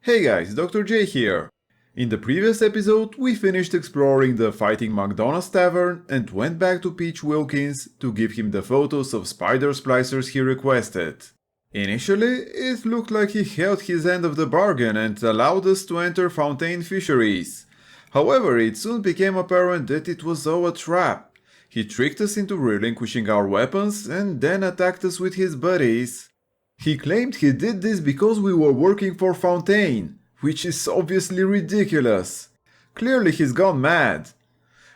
Hey guys, Dr. J here. In the previous episode, we finished exploring the Fighting McDonald's tavern and went back to Peach Wilkins to give him the photos of spider splicers he requested. Initially, it looked like he held his end of the bargain and allowed us to enter Fontaine Fisheries. However, it soon became apparent that it was all a trap. He tricked us into relinquishing our weapons and then attacked us with his buddies. He claimed he did this because we were working for Fontaine, which is obviously ridiculous. Clearly he's gone mad.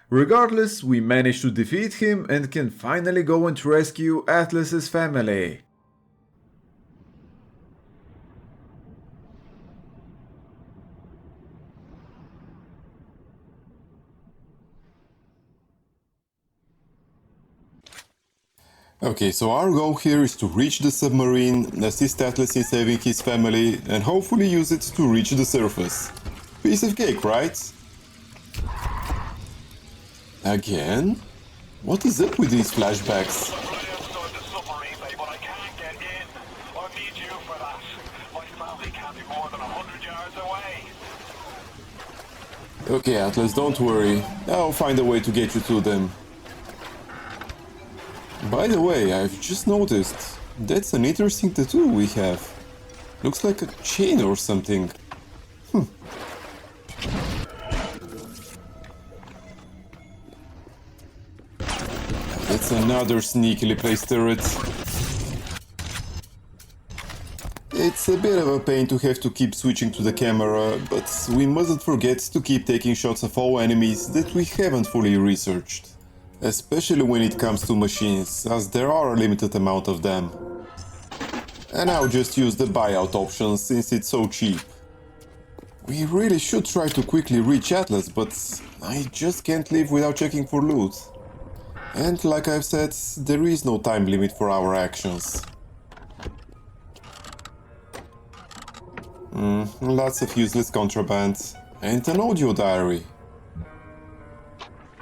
Regardless, we managed to defeat him and can finally go and rescue Atlas's family. Okay, so our goal here is to reach the submarine, assist Atlas in saving his family, and hopefully use it to reach the surface. Piece of cake, right? Again? What is up with these flashbacks? Okay, Atlas, don't worry. I'll find a way to get you to them. By the way, I've just noticed, that's an interesting tattoo we have. Looks like a chain or something. That's another sneakily placed turret. It's a bit of a pain to have to keep switching to the camera, but we mustn't forget to keep taking shots of all enemies that we haven't fully researched. Especially when it comes to machines, as there are a limited amount of them. And I'll just use the buyout option since it's so cheap. We really should try to quickly reach Atlas, but I just can't leave without checking for loot. And like I've said, there is no time limit for our actions. Lots of useless contraband. And an audio diary.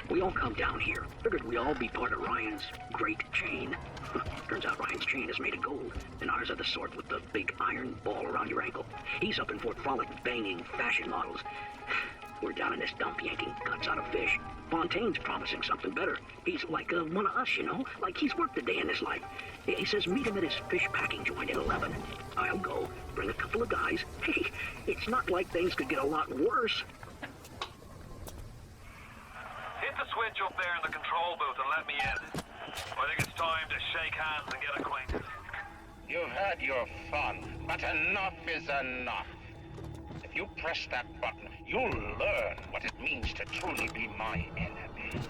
We all come down here. Figured we'd all be part of Ryan's great chain. Turns out Ryan's chain is made of gold, and ours are the sort with the big iron ball around your ankle. He's up in Fort Frolic banging fashion models. We're down in this dump yanking guts out of fish. Fontaine's promising something better. He's like one of us, you know? Like he's worked a day in his life. He says meet him at his fish packing joint at 11. I'll go, bring a couple of guys. Hey, it's not like things could get a lot worse. Hit the switch up there in the control booth and let me in. I think it's time to shake hands and get acquainted. You've had your fun, but enough is enough. If you press that button, you'll learn what it means to truly be my enemy.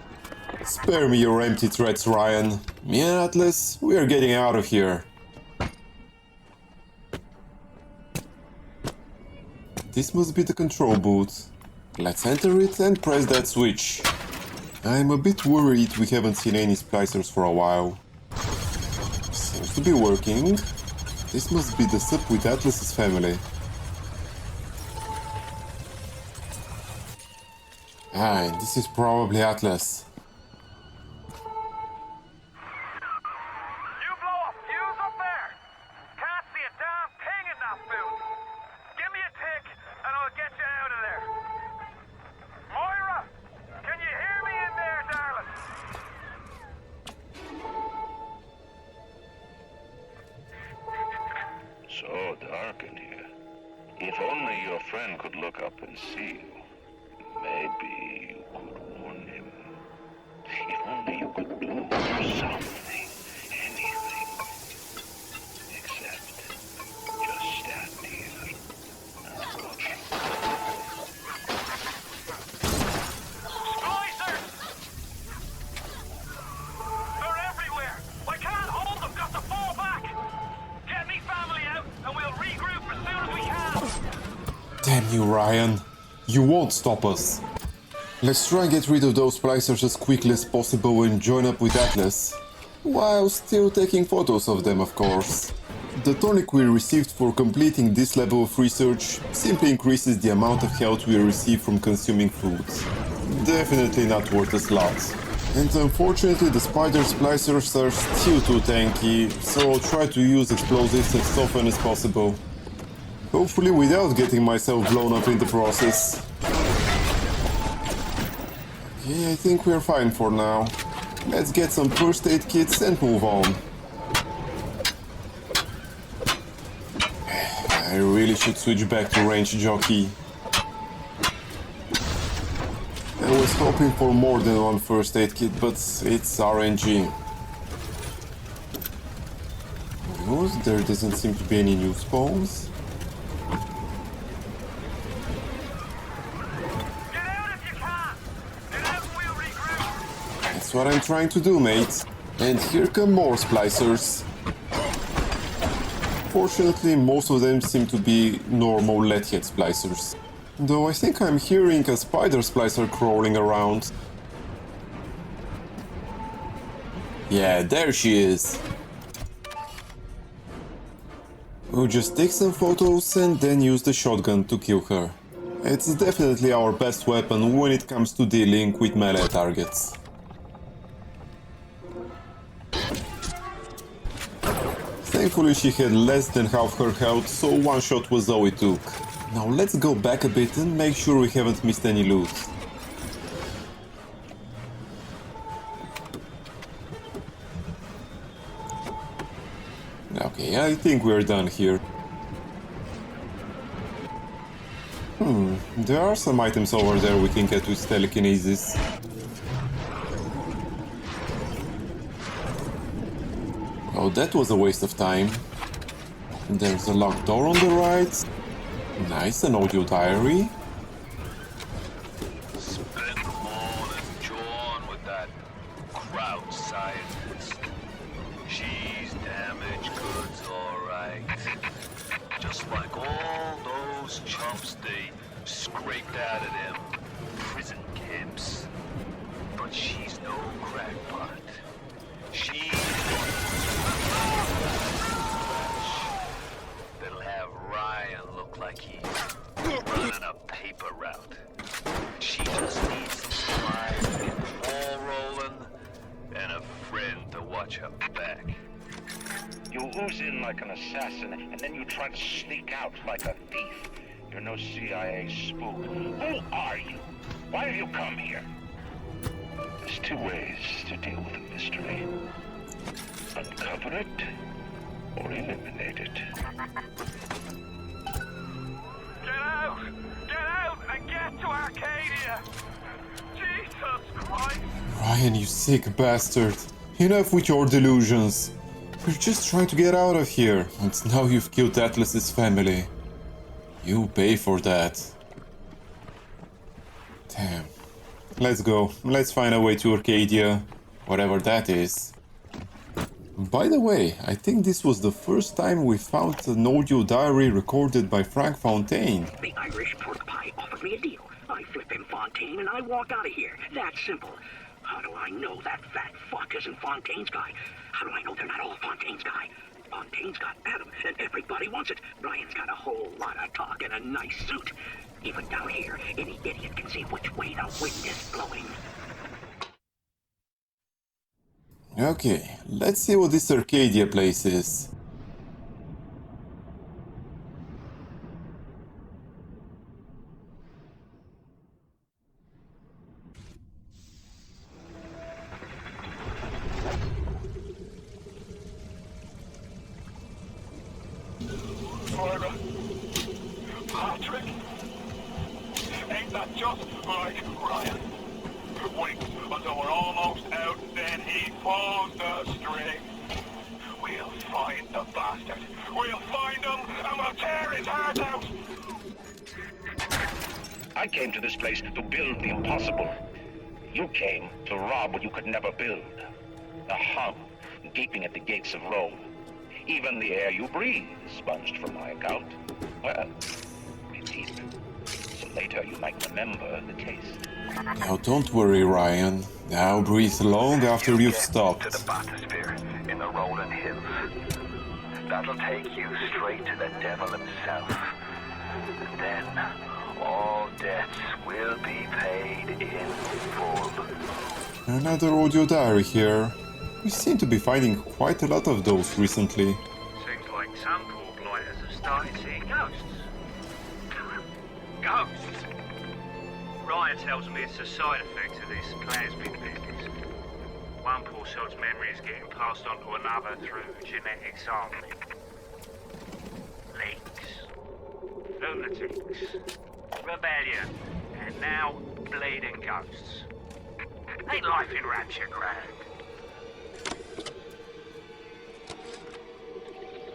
Spare me your empty threats, Ryan. Me and Atlas, we are getting out of here. This must be the control booth. Let's enter it and press that switch. I'm a bit worried we haven't seen any splicers for a while. Seems to be working. This must be the sub with Atlas's family. And this is probably Atlas. You blow a fuse up there! Can't see a damn thing in that booth! Give me a tick and I'll get you out of there! Moira! Can you hear me in there, darling? So dark in here. If only your friend could look up and see you. Maybe you could warn him. If only you could do something, anything. Except just stand here and watch. Splicers! They're everywhere! I can't hold them! Got to fall back! Get me family out and we'll regroup as soon as we can! Damn you, Ryan. You won't stop us. Let's try and get rid of those splicers as quickly as possible and join up with Atlas. While still taking photos of them, of course. The tonic we received for completing this level of research simply increases the amount of health we receive from consuming food. Definitely not worth a slot. And unfortunately the spider splicers are still too tanky, so I'll try to use explosives as often as possible. Hopefully without getting myself blown up in the process. Okay, I think we're fine for now. Let's get some first aid kits and move on. I really should switch back to range jockey. I was hoping for more than one first aid kit, but it's RNG. There doesn't seem to be any new spawns. Get out if you can! Get out and we'll regroup! That's what I'm trying to do, mate. And here come more splicers. Fortunately, most of them seem to be normal leadhead splicers. Though I think I'm hearing a spider splicer crawling around. Yeah, there she is. We'll just take some photos and then use the shotgun to kill her. It's definitely our best weapon when it comes to dealing with melee targets. Thankfully she had less than half her health, so one shot was all it took. Now let's go back a bit and make sure we haven't missed any loot. Okay, I think we're done here. There are some items over there we can get with telekinesis. Oh, that was a waste of time. There's a locked door on the right. Nice, an audio diary. Spent the morning John with that crowd scientist. She's damaged goods, alright. Just like all those chumps they scraped out of them prison camps. But she's no crackpot. She's that'll have Ryan look like he's running a paper route. She just needs some supplies to get the ball rolling and a friend to watch her back. You ooze in like an assassin, and then you try to sneak out like a thief. You're no CIA spook. Who are you? Why have you come here? There's two ways to deal with a mystery. Uncover it, or eliminate it. Get out! Get out and get to Arcadia! Jesus Christ! Ryan, you sick bastard. Enough with your delusions. We're just trying to get out of here, and now you've killed Atlas's family. You pay for that. Damn. Let's go. Let's find a way to Arcadia, whatever that is. By the way, I think this was the first time we found an audio diary recorded by Frank Fontaine. The Irish pork pie offered me a deal. I flip him Fontaine and I walk out of here. That simple. How do I know that fat fuck isn't Fontaine's guy? How do I know they're not all Fontaine's guy? Fontaine's got Adam, and everybody wants it. Ryan's got a whole lot of talk and a nice suit. Even down here, any idiot can see which way the wind is blowing. Okay, let's see what this Arcadia place is. Moira, Patrick, ain't that just like Ryan? Wait until we're almost out, then he pulls the string. We'll find the bastard. We'll find him, and we'll tear his heart out. I came to this place to build the impossible. You came to rob what you could never build. A hum gaping at the gates of Rome. Even the air you breathe is sponged from my account. Well, it's deep. So later you might remember the taste. Now don't worry, Ryan. Now breathe long after you've stopped. To the bathysphere in the rolling hills. That'll take you straight to the devil himself. And then all debts will be paid in full. Another audio diary here. We seem to be finding quite a lot of those recently. Seems like some poor blighters have started seeing ghosts. ghosts. Ryan tells me it's a side effect of this plasmid business. One poor sod's memory is getting passed on to another through genetic sampling. Leaks, lunatics, rebellion, and now bleeding ghosts. Ain't life in Rapture grand?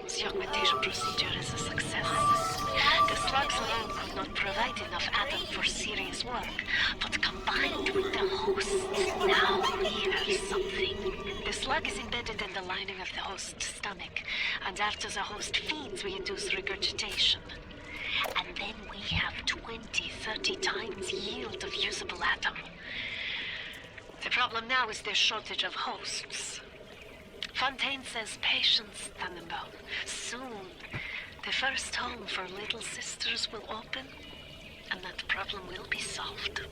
The augmentation procedure is a success. The slugs alone could not provide enough atom for serious work, but combined with the hosts, now we have something. The slug is embedded in the lining of the host's stomach, and after the host feeds, we induce regurgitation. And then we have 20-30 times yield of usable atom. The problem now is the shortage of hosts. Fontaine says patience, Tannenbaum. Soon, the first home for little sisters will open, and that problem will be solved.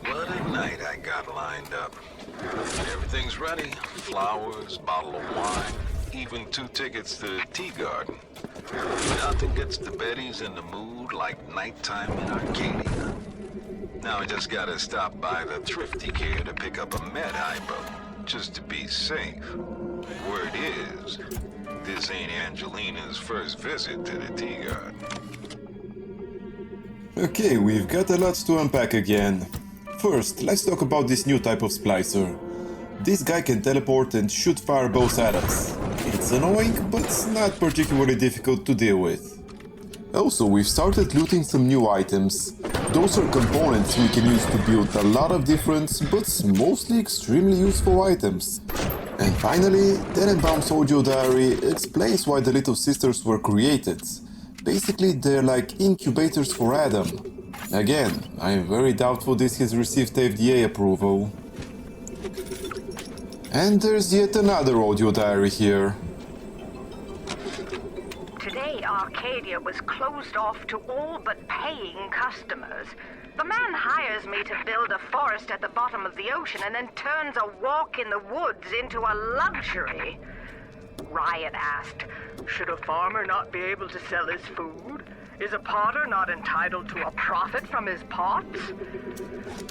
What a night I got lined up. Everything's ready. Flowers, bottle of wine, even 2 tickets to the tea garden. Nothing gets the Bettys in the mood like nighttime in Arcadia. Now I just gotta stop by the Thrifty Care to pick up a med hypo, just to be safe. Word is, this ain't Angelina's first visit to the tea garden. Okay, we've got a lot to unpack again. First, let's talk about this new type of splicer. This guy can teleport and shoot fireballs at us. It's annoying, but it's not particularly difficult to deal with. Also, we've started looting some new items. Those are components we can use to build a lot of different, but mostly extremely useful items. And finally, Tannenbaum's audio diary explains why the Little Sisters were created. Basically, they're like incubators for Adam. Again, I am very doubtful this has received FDA approval. And there's yet another audio diary here. Today, Arcadia was closed off to all but paying customers. The man hires me to build a forest at the bottom of the ocean and then turns a walk in the woods into a luxury. Ryan asked, should a farmer not be able to sell his food? Is a potter not entitled to a profit from his pots?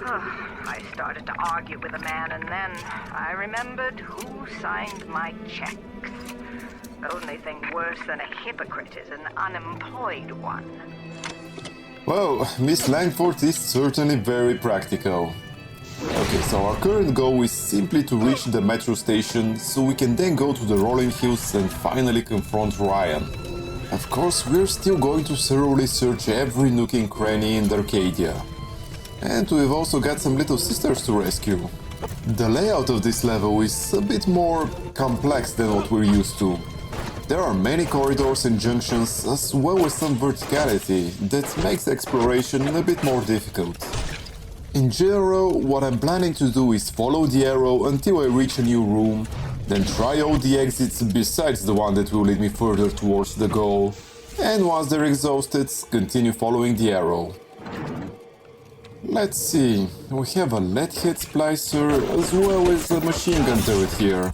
I started to argue with the man, and then I remembered who signed my checks. The only thing worse than a hypocrite is an unemployed one. Well, Miss Langford is certainly very practical. Okay, so our current goal is simply to reach the metro station, so we can then go to the rolling hills and finally confront Ryan. Of course, we're still going to thoroughly search every nook and cranny in Arcadia. And we've also got some Little Sisters to rescue. The layout of this level is a bit more complex than what we're used to. There are many corridors and junctions, as well as some verticality that makes exploration a bit more difficult. In general, what I'm planning to do is follow the arrow until I reach a new room, then try all the exits besides the one that will lead me further towards the goal, and once they're exhausted, continue following the arrow. Let's see, we have a lead head splicer as well as a machine gun turret here.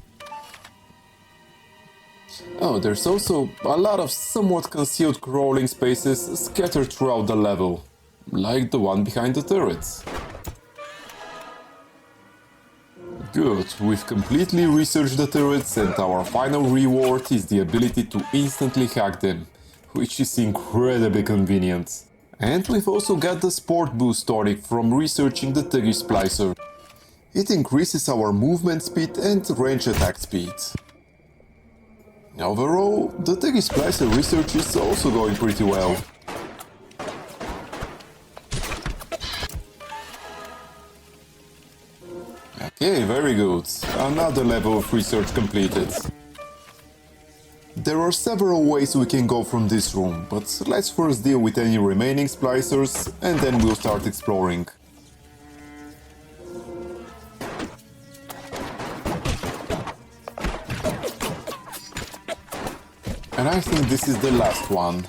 Oh, there's also a lot of somewhat concealed crawling spaces scattered throughout the level, like the one behind the turrets. Good, we've completely researched the turrets and our final reward is the ability to instantly hack them, which is incredibly convenient. And we've also got the Sport Boost tonic from researching the Tegi Splicer. It increases our movement speed and range attack speed. Overall, the Tegi Splicer research is also going pretty well. Okay, very good. Another level of research completed. There are several ways we can go from this room, but let's first deal with any remaining splicers and then we'll start exploring. And I think this is the last one.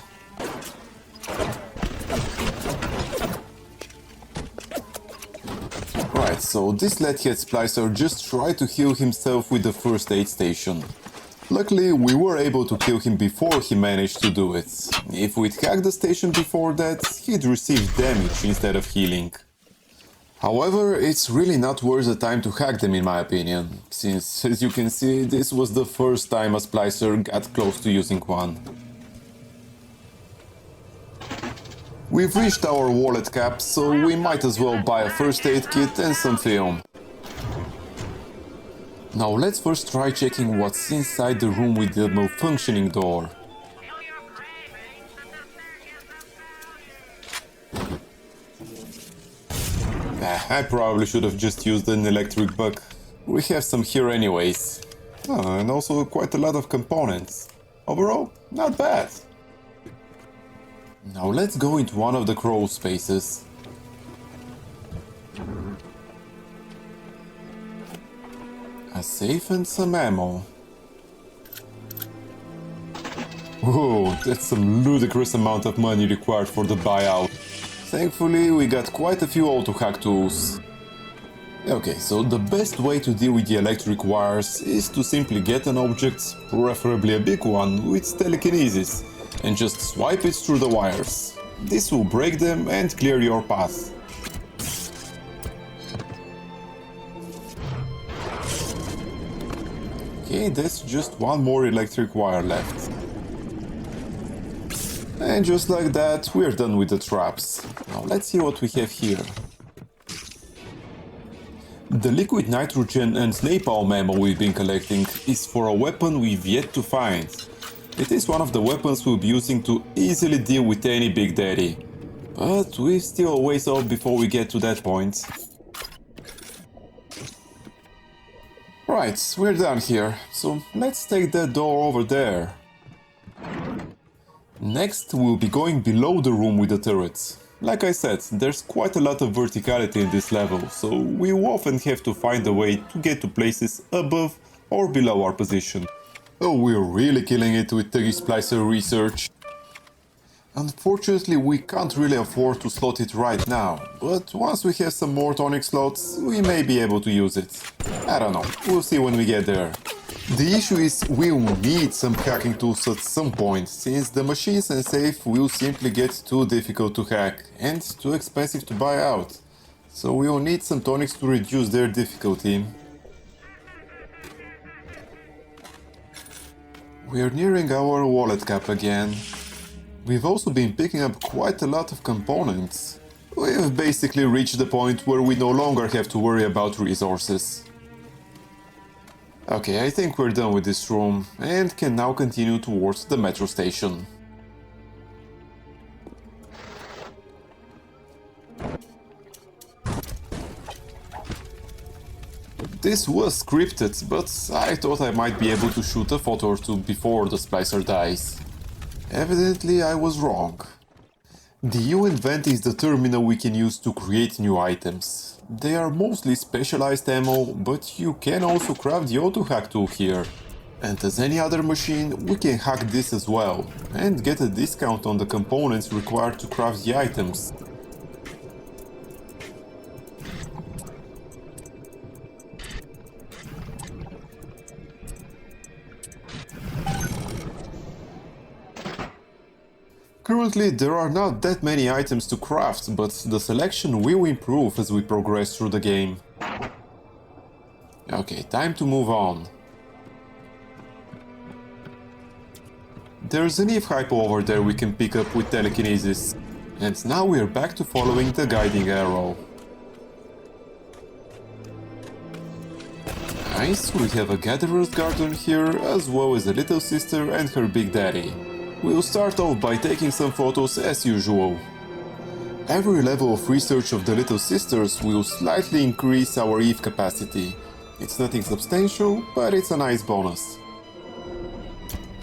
Right, so this leadhead splicer just tried to heal himself with the first aid station. Luckily, we were able to kill him before he managed to do it. If we'd hacked the station before that, he'd receive damage instead of healing. However, it's really not worth the time to hack them in my opinion, since, as you can see, this was the first time a splicer got close to using one. We've reached our wallet cap, so we might as well buy a first aid kit and some film. Now let's first try checking what's inside the room with the malfunctioning door. I probably should have just used an electric bug. We have some here anyways. Oh, and also quite a lot of components. Overall, not bad. Now let's go into one of the crawl spaces. A safe and some ammo. Whoa, that's some ludicrous amount of money required for the buyout. Thankfully, we got quite a few auto-hack tools. Okay, so the best way to deal with the electric wires is to simply get an object, preferably a big one, with telekinesis, and just swipe it through the wires. This will break them and clear your path. Okay, that's just one more electric wire left. And just like that, we're done with the traps. Now let's see what we have here. The liquid nitrogen and napalm ammo we've been collecting is for a weapon we've yet to find. It is one of the weapons we'll be using to easily deal with any Big Daddy. But we're still a ways off before we get to that point. Right, we're done here, so let's take that door over there. Next, we'll be going below the room with the turrets. Like I said, there's quite a lot of verticality in this level, so we often have to find a way to get to places above or below our position. Oh, we're really killing it with the splicer research. Unfortunately, we can't really afford to slot it right now, but once we have some more tonic slots, we may be able to use it. I don't know, we'll see when we get there. The issue is we'll need some hacking tools at some point, since the machines and safe will simply get too difficult to hack and too expensive to buy out. So we'll need some tonics to reduce their difficulty. We're nearing our wallet cap again. We've also been picking up quite a lot of components. We've basically reached the point where we no longer have to worry about resources. Okay, I think we're done with this room and can now continue towards the metro station. This was scripted, but I thought I might be able to shoot a photo or two before the splicer dies. Evidently I was wrong. The UN vent is the terminal we can use to create new items. They are mostly specialized ammo, but you can also craft the auto-hack tool here. And as any other machine, we can hack this as well, and get a discount on the components required to craft the items. Currently, there are not that many items to craft, but the selection will improve as we progress through the game. Okay, time to move on. There's an Eve hypo over there we can pick up with telekinesis. And now we're back to following the guiding arrow. Nice, we have a Gatherer's Garden here, as well as a little sister and her big daddy. We'll start off by taking some photos as usual. Every level of research of the Little Sisters will slightly increase our Eve capacity. It's nothing substantial, but it's a nice bonus.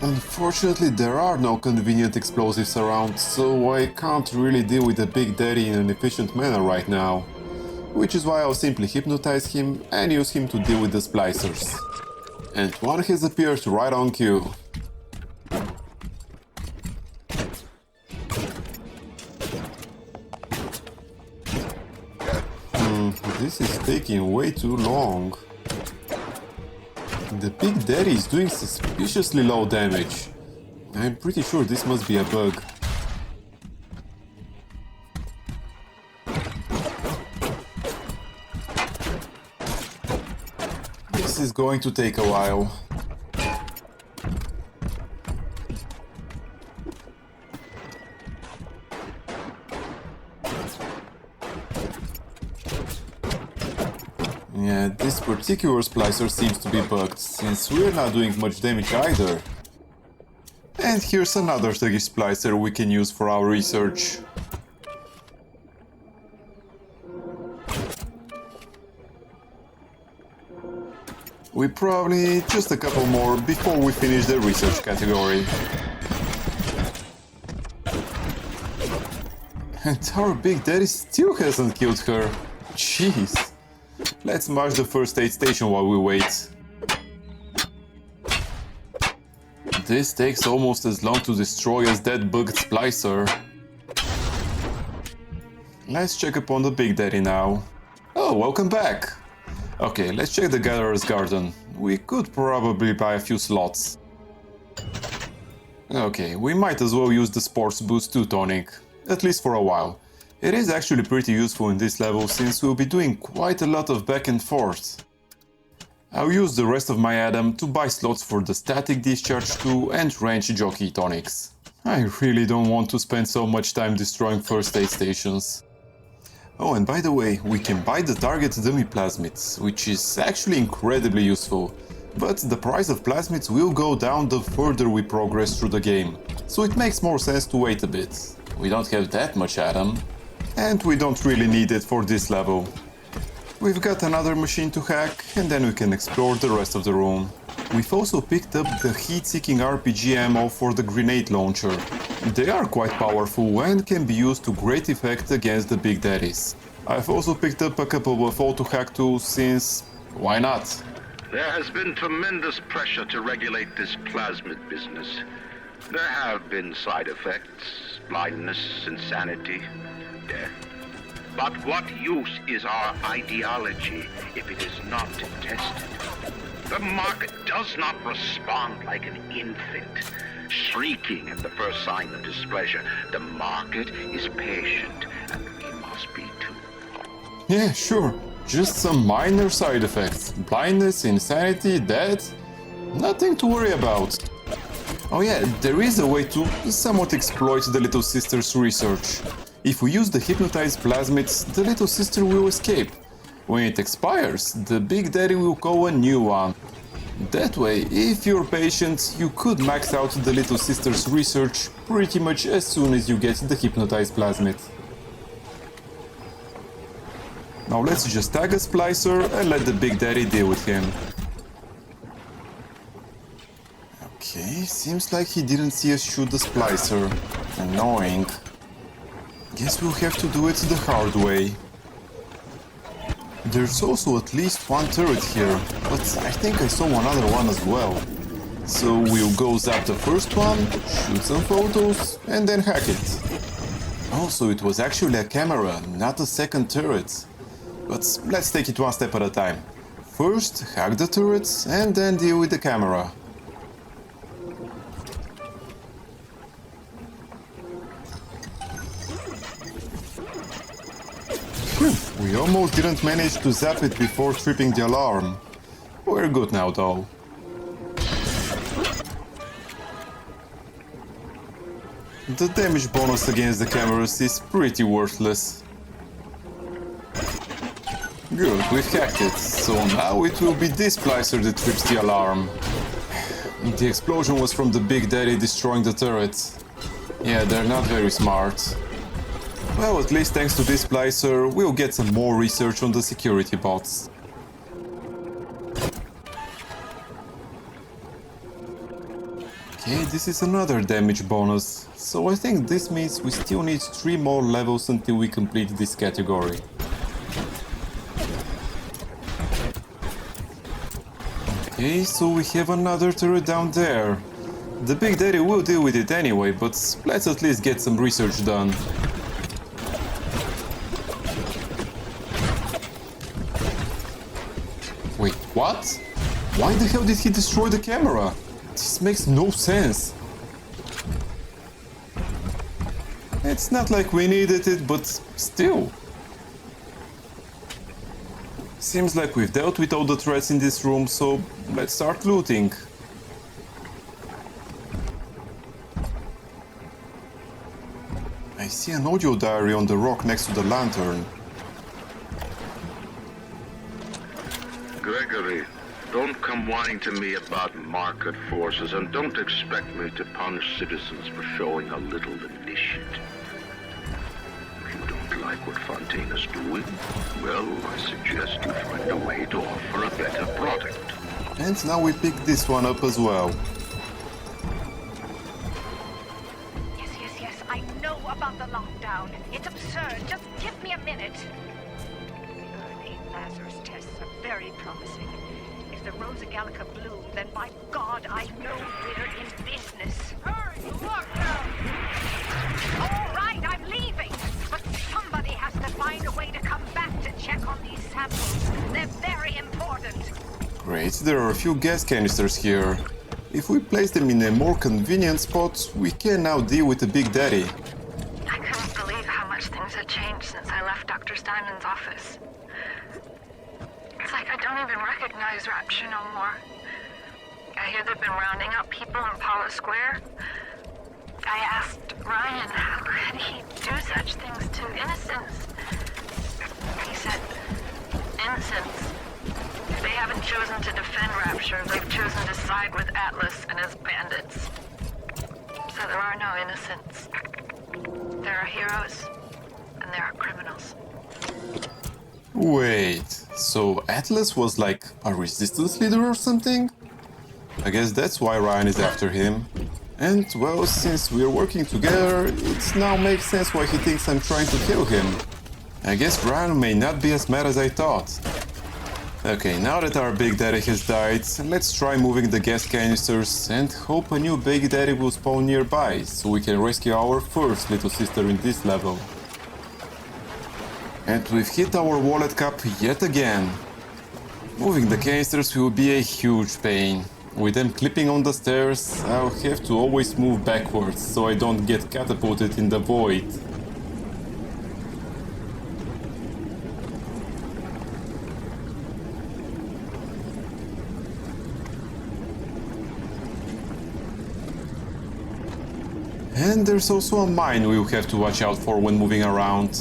Unfortunately, there are no convenient explosives around, so I can't really deal with the Big Daddy in an efficient manner right now. Which is why I'll simply hypnotize him and use him to deal with the splicers. And one has appeared right on cue. This is taking way too long. The Big Daddy is doing suspiciously low damage. I'm pretty sure this must be a bug. This is going to take a while. Yeah, this particular splicer seems to be bugged, since we're not doing much damage either. And here's another Turkish splicer we can use for our research. We probably need just a couple more before we finish the research category. And our Big Daddy still hasn't killed her. Jeez. Let's march the first aid station while we wait. This takes almost as long to destroy as that bugged splicer. Let's check upon the Big Daddy now. Oh, welcome back! Okay, let's check the Gatherer's Garden. We could probably buy a few slots. Okay, we might as well use the Sports Boost 2 tonic, at least for a while. It is actually pretty useful in this level since we'll be doing quite a lot of back and forth. I'll use the rest of my Adam to buy slots for the Static Discharge 2 and Range Jockey tonics. I really don't want to spend so much time destroying first aid stations. Oh, and by the way, we can buy the target dummy plasmids, which is actually incredibly useful. But the price of plasmids will go down the further we progress through the game, so it makes more sense to wait a bit. We don't have that much Adam. And we don't really need it for this level. We've got another machine to hack, and then we can explore the rest of the room. We've also picked up the heat-seeking RPG ammo for the grenade launcher. They are quite powerful and can be used to great effect against the Big Daddies. I've also picked up a couple of auto-hack tools since... why not? There has been tremendous pressure to regulate this plasmid business. There have been side effects, blindness, insanity, death. But what use is our ideology if it is not tested? The market does not respond like an infant, shrieking at the first sign of displeasure. The market is patient, and we must be too. Yeah, sure. Just some minor side effects. Blindness, insanity, death. Nothing to worry about. Oh yeah, there is a way to somewhat exploit the Little Sister's research. If we use the hypnotized plasmids, the Little Sister will escape. When it expires, the Big Daddy will call a new one. That way, if you're patient, you could max out the Little Sister's research pretty much as soon as you get the hypnotized plasmid. Now let's just tag a splicer and let the Big Daddy deal with him. Okay, seems like he didn't see us shoot the splicer. Annoying. Guess we'll have to do it the hard way. There's also at least one turret here, but I think I saw another one as well. So we'll go zap the first one, shoot some photos, and then hack it. Also, it was actually a camera, not a second turret. But let's take it one step at a time. First, hack the turrets, and then deal with the camera. We almost didn't manage to zap it before tripping the alarm. We're good now though. The damage bonus against the cameras is pretty worthless. Good, we've hacked it, so now it will be this splicer that trips the alarm. The explosion was from the Big Daddy destroying the turret. Yeah, they're not very smart. Well, at least thanks to this splicer, we'll get some more research on the security bots. Okay, this is another damage bonus, so I think this means we still need 3 more levels until we complete this category. Okay, so we have another turret down there. The Big Daddy will deal with it anyway, but let's at least get some research done. Wait, what? Why the hell did he destroy the camera? This makes no sense. It's not like we needed it, but still. Seems like we've dealt with all the threats in this room, so let's start looting. I see an audio diary on the rock next to the lantern. Gregory, don't come whining to me about market forces, and don't expect me to punish citizens for showing a little initiative. If you don't like what Fontaine's doing, well, I suggest you find a way to offer a better product. And now we pick this one up as well. Yes, I know about the lockdown. It's absurd. Just give me a minute. The early Lazarus tests are very promising. If the Rosa Gallica bloom, then by God, I know we're in business. Hurry, lockdown! All right, I'm leaving. But somebody has to find a way to come back to check on these samples. They're very important. Great, there are a few gas canisters here. If we place them in a more convenient spot, we can now deal with the Big Daddy. I couldn't believe how much things had changed since I left Dr. Steinman's office. It's like I don't even recognize Rapture no more. I hear they've been rounding up people in Paula Square. I asked Ryan how could he do such things to innocents. He said, innocents. They haven't chosen to defend Rapture, they've chosen to side with Atlas and his bandits. So there are no innocents. There are heroes, and there are criminals. Wait, so Atlas was like a resistance leader or something? I guess that's why Ryan is after him. And well, since we're working together, it now makes sense why he thinks I'm trying to kill him. I guess Ryan may not be as mad as I thought. Okay, now that our Big Daddy has died, let's try moving the gas canisters and hope a new Big Daddy will spawn nearby, so we can rescue our first little sister in this level. And we've hit our wallet cap yet again. Moving the canisters will be a huge pain. With them clipping on the stairs, I'll have to always move backwards so I don't get catapulted in the void. And there's also a mine we'll have to watch out for when moving around.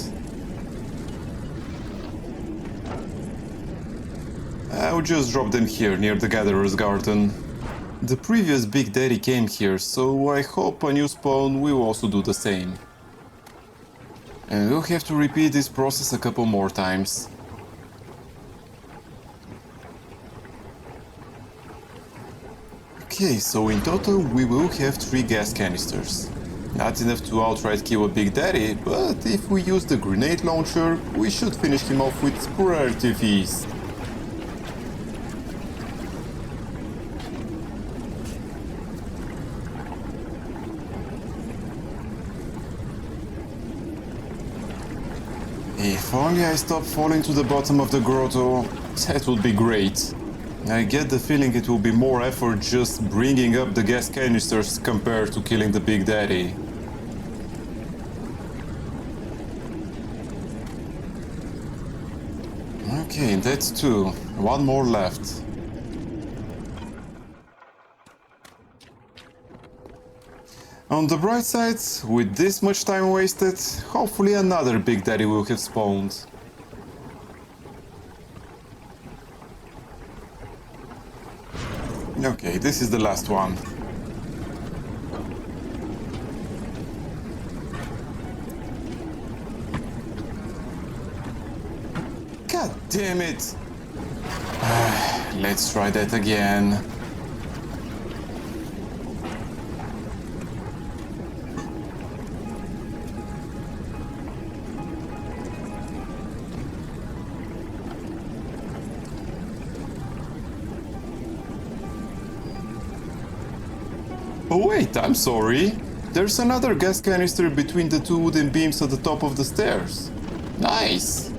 I'll just drop them here near the Gatherer's Garden. The previous Big Daddy came here, so I hope a new spawn will also do the same. And we'll have to repeat this process a couple more times. Okay, so in total we will have 3 gas canisters. Not enough to outright kill a Big Daddy, but if we use the grenade launcher, we should finish him off with relative ease. If only I stop falling to the bottom of the grotto, that would be great. I get the feeling it will be more effort just bringing up the gas canisters compared to killing the Big Daddy. Okay, that's 2. 1 more left. On the bright side, with this much time wasted, hopefully another Big Daddy will have spawned. Okay, this is the last one. God damn it! Let's try that again. Oh wait, I'm sorry. There's another gas canister between the 2 wooden beams at the top of the stairs. Nice!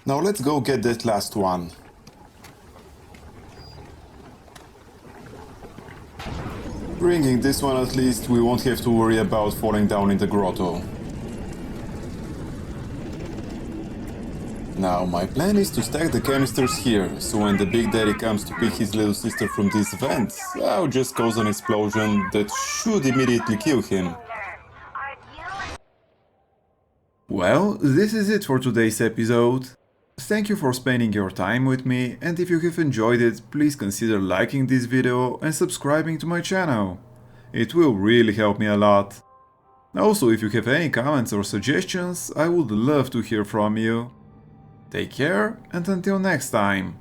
Now let's go get that last one. Bringing this one at least, we won't have to worry about falling down in the grotto. Now, my plan is to stack the canisters here, so when the Big Daddy comes to pick his little sister from these vents, I'll just cause an explosion that should immediately kill him. Well, this is it for today's episode. Thank you for spending your time with me, and if you have enjoyed it, please consider liking this video and subscribing to my channel. It will really help me a lot. Also, if you have any comments or suggestions, I would love to hear from you. Take care, and until next time.